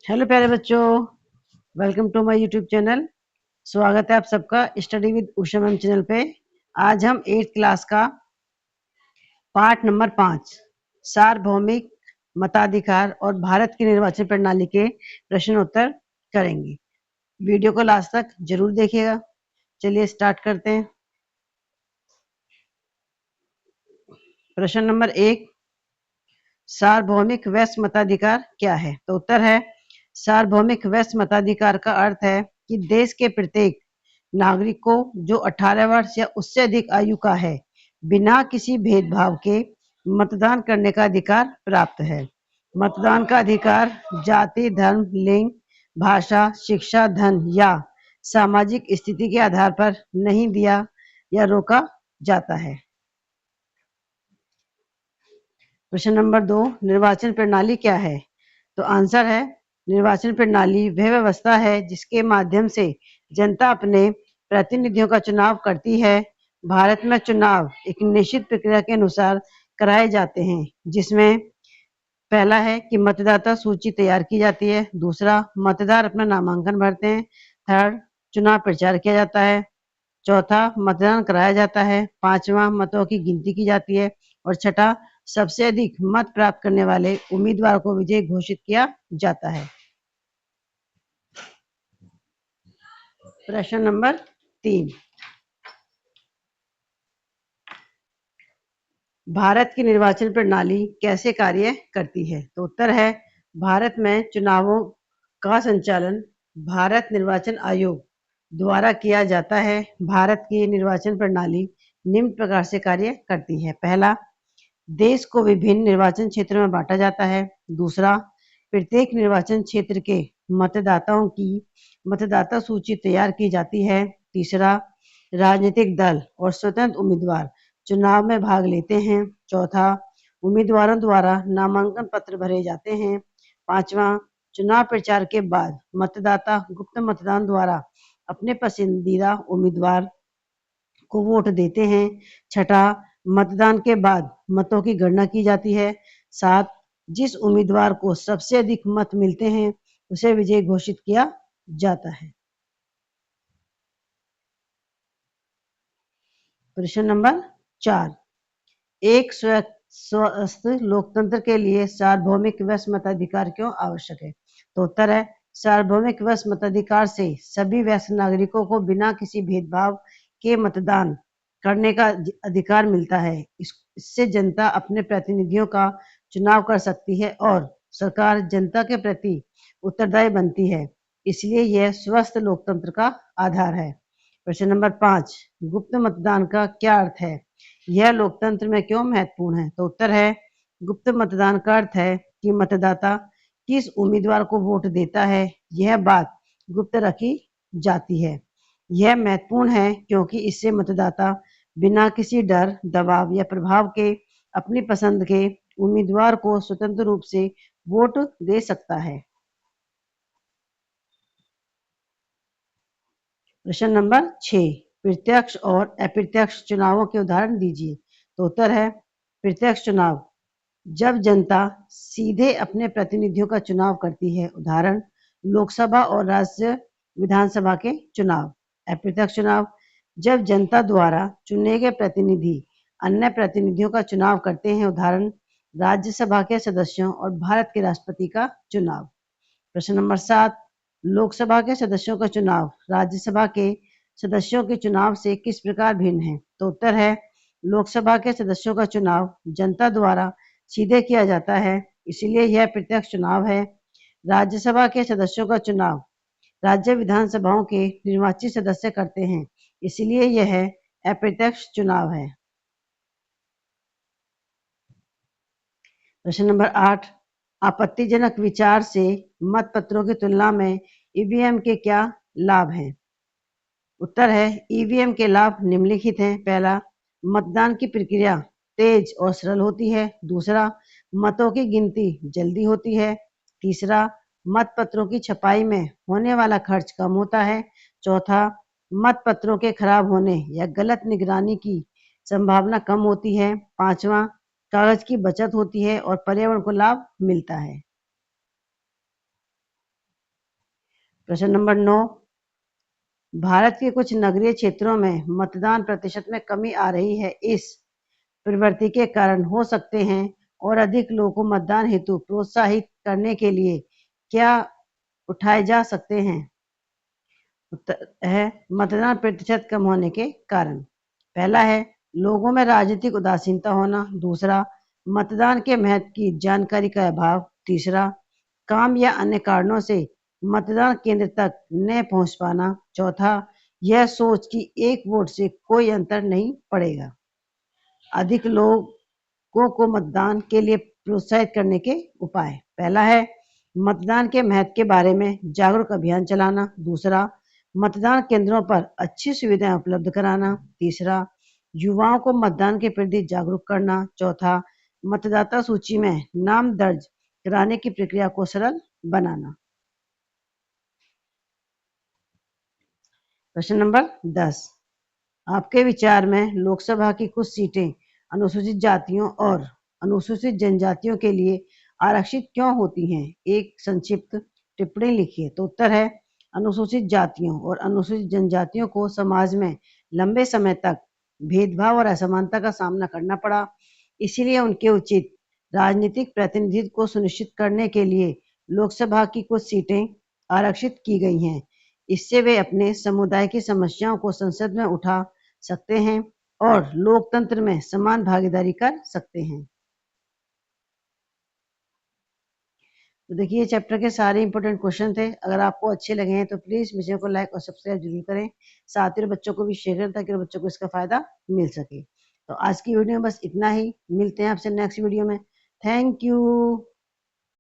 Hello प्यारे बच्चों, welcome to my YouTube channel. स्वागत है आप सबका study with Usha ma'am channel पे। आज हम 8th क्लास का पार्ट नंबर 5 सार्वभौमिक मताधिकार और भारत की निर्वाचन प्रणाली के प्रश्न उत्तर करेंगे। वीडियो को लास्ट तक जरूर देखिएगा। चलिए स्टार्ट करते हैं। प्रश्न नंबर 1, सार्वभौमिक वैश्य मताधिकार क्या है? तो उत्तर है, सार्वभौमिक वैश्य मताधिकार का अर्थ है कि देश के प्रत्येक नागरिक को जो 18 वर्ष या उससे अधिक आयु का है, बिना किसी भेदभाव के मतदान करने का अधिकार प्राप्त है। मतदान का अधिकार जाति, धर्म, लिंग, भाषा, शिक्षा, धन या सामाजिक स्थिति के आधार पर नहीं दिया या रोका जाता है। प्रश्न नंबर 2, निर्वाचन प्रणाली क्या है? तो आंसर है, निर्वाचन प्रणाली वह व्यवस्था है जिसके माध्यम से जनता अपने प्रतिनिधियों का चुनाव करती है। भारत में चुनाव एक निश्चित प्रक्रिया के अनुसार कराए जाते हैं, जिसमें पहला है कि मतदाता सूची तैयार की जाती है। दूसरा, मतदार अपना नामांकन भरते हैं। थर्ड, चुनाव प्रचार किया जाता है। चौथा, मतदान कराया जाता है। पांचवा, मतों की गिनती की जाती है। और छठा, सबसे अधिक मत प्राप्त करने वाले उम्मीदवार को विजयी घोषित किया जाता है। प्रश्न नंबर 3, भारत की निर्वाचन प्रणाली कैसे कार्य करती है? तो उत्तर है, भारत में चुनावों का संचालन भारत निर्वाचन आयोग द्वारा किया जाता है। भारत की निर्वाचन प्रणाली निम्न प्रकार से कार्य करती है। पहला, देश को विभिन्न निर्वाचन क्षेत्रों में बांटा जाता है। दूसरा, प्रत्येक निर्वाचन क्षेत्र के मतदाताओं की मतदाता सूची तैयार की जाती है। तीसरा, राजनीतिक दल और स्वतंत्र उम्मीदवार चुनाव में भाग लेते हैं। चौथा, उम्मीदवारों द्वारा नामांकन पत्र भरे जाते हैं। पांचवा, चुनाव प्रचार के बाद मतदाता गुप्त मतदान द्वारा अपने पसंदीदा उम्मीदवार को वोट देते हैं। छठा, मतदान के बाद मतों की गणना की जाती है। सात, जिस उम्मीदवार को सबसे अधिक मत मिलते हैं उसे विजयी घोषित किया जाता है। प्रश्न नंबर 4, एक स्वस्थ लोकतंत्र के लिए सार्वभौमिक वैश्य मताधिकार क्यों आवश्यक है? तो उत्तर है, सार्वभौमिक वैश्य मताधिकार से सभी वैश्य नागरिकों को बिना किसी भेदभाव के मतदान करने का अधिकार मिलता है। इससे जनता अपने प्रतिनिधियों का चुनाव कर सकती है और सरकार जनता के प्रति उत्तरदायी बनती है। इसलिए यह स्वस्थ लोकतंत्र का आधार है। प्रश्न नंबर 5, गुप्त मतदान का क्या अर्थ है? यह लोकतंत्र में क्यों महत्वपूर्ण है? तो उत्तर है, गुप्त मतदान का अर्थ है कि मतदाता किस उम्मीदवार को वोट देता है यह बात गुप्त रखी जाती है। यह महत्वपूर्ण है क्योंकि इससे मतदाता बिना किसी डर, दबाव या प्रभाव के अपनी पसंद के उम्मीदवार को स्वतंत्र रूप से वोट दे सकता है। प्रश्न नंबर 6, प्रत्यक्ष और अप्रत्यक्ष चुनावों के उदाहरण दीजिए। तो उत्तर है, प्रत्यक्ष चुनाव जब जनता सीधे अपने प्रतिनिधियों का चुनाव करती है। उदाहरण, लोकसभा और राज्य विधानसभा के चुनाव। अप्रत्यक्ष चुनाव जब जनता द्वारा चुने गए प्रतिनिधि अन्य प्रतिनिधियों का चुनाव करते हैं। उदाहरण, राज्यसभा के सदस्यों और भारत के राष्ट्रपति का चुनाव। प्रश्न नंबर 7, लोकसभा के सदस्यों का चुनाव राज्यसभा के सदस्यों के चुनाव से किस प्रकार भिन्न है? तो उत्तर है, लोकसभा के सदस्यों का चुनाव जनता द्वारा सीधे किया जाता है, इसलिए यह प्रत्यक्ष चुनाव है। राज्यसभा के सदस्यों का चुनाव राज्य विधानसभाओं के निर्वाचित सदस्य करते हैं, इसलिए यह अप्रत्यक्ष चुनाव है। प्रश्न नंबर 8, आपत्तिजनक विचार से मतपत्रों की तुलना में ईवीएम के क्या लाभ हैं? उत्तर है, ईवीएम के लाभ निम्नलिखित हैं। पहला, मतदान की प्रक्रिया तेज और सरल होती है। दूसरा, मतों की गिनती जल्दी होती है। तीसरा, मतपत्रों की छपाई में होने वाला खर्च कम होता है। चौथा, मतपत्रों के खराब होने या गलत निगरानी की संभावना कम होती है। पांचवा, कागज की बचत होती है और पर्यावरण को लाभ मिलता है। प्रश्न नंबर 9, भारत के कुछ नगरीय क्षेत्रों में मतदान प्रतिशत में कमी आ रही है। इस प्रवृत्ति के कारण हो सकते हैं और अधिक लोगों को मतदान हेतु प्रोत्साहित करने के लिए क्या उठाए जा सकते हैं? उत्तर है मतदान प्रतिशत कम होने के कारण। पहला है लोगों में राजनीतिक उदासीनता होना। दूसरा, मतदान के महत्व की जानकारी का अभाव। तीसरा, काम या अन्य कारणों से मतदान केंद्र तक न पहुंच पाना। चौथा, यह सोच कि एक वोट से कोई अंतर नहीं पड़ेगा। अधिक लोगों को मतदान के लिए प्रोत्साहित करने के उपाय। पहला है मतदान के महत्व के बारे में जागरूक अभियान चलाना। दूसरा, मतदान केंद्रों पर अच्छी सुविधाएं उपलब्ध कराना। तीसरा, युवाओं को मतदान के प्रति जागरूक करना। चौथा, मतदाता सूची में नाम दर्ज कराने की प्रक्रिया को सरल बनाना। प्रश्न नंबर 10, आपके विचार में लोकसभा की कुछ सीटें अनुसूचित जातियों और अनुसूचित जनजातियों के लिए आरक्षित क्यों होती हैं? एक संक्षिप्त टिप्पणी लिखिए। तो उत्तर है अनुसूचित जातियों और अनुसूचित जनजातियों को समाज में लंबे समय तक भेदभाव और असमानता का सामना करना पड़ा। इसीलिए उनके उचित राजनीतिक प्रतिनिधित्व को सुनिश्चित करने के लिए लोकसभा की कुछ सीटें आरक्षित की गई हैं। इससे वे अपने समुदाय की समस्याओं को संसद में उठा सकते हैं और लोकतंत्र में समान भागीदारी कर सकते हैं। तो देखिए ये चैप्टर के सारे इंपॉर्टेंट क्वेश्चन थे। अगर आपको अच्छे लगे हैं तो प्लीज वीडियो को लाइक और सब्सक्राइब जरूर करें। साथ ही बच्चों को भी शेयर करें ताकि बच्चों को इसका फायदा मिल सके। तो आज की वीडियो में बस इतना ही। मिलते हैं आपसे नेक्स्ट वीडियो में। Thank you.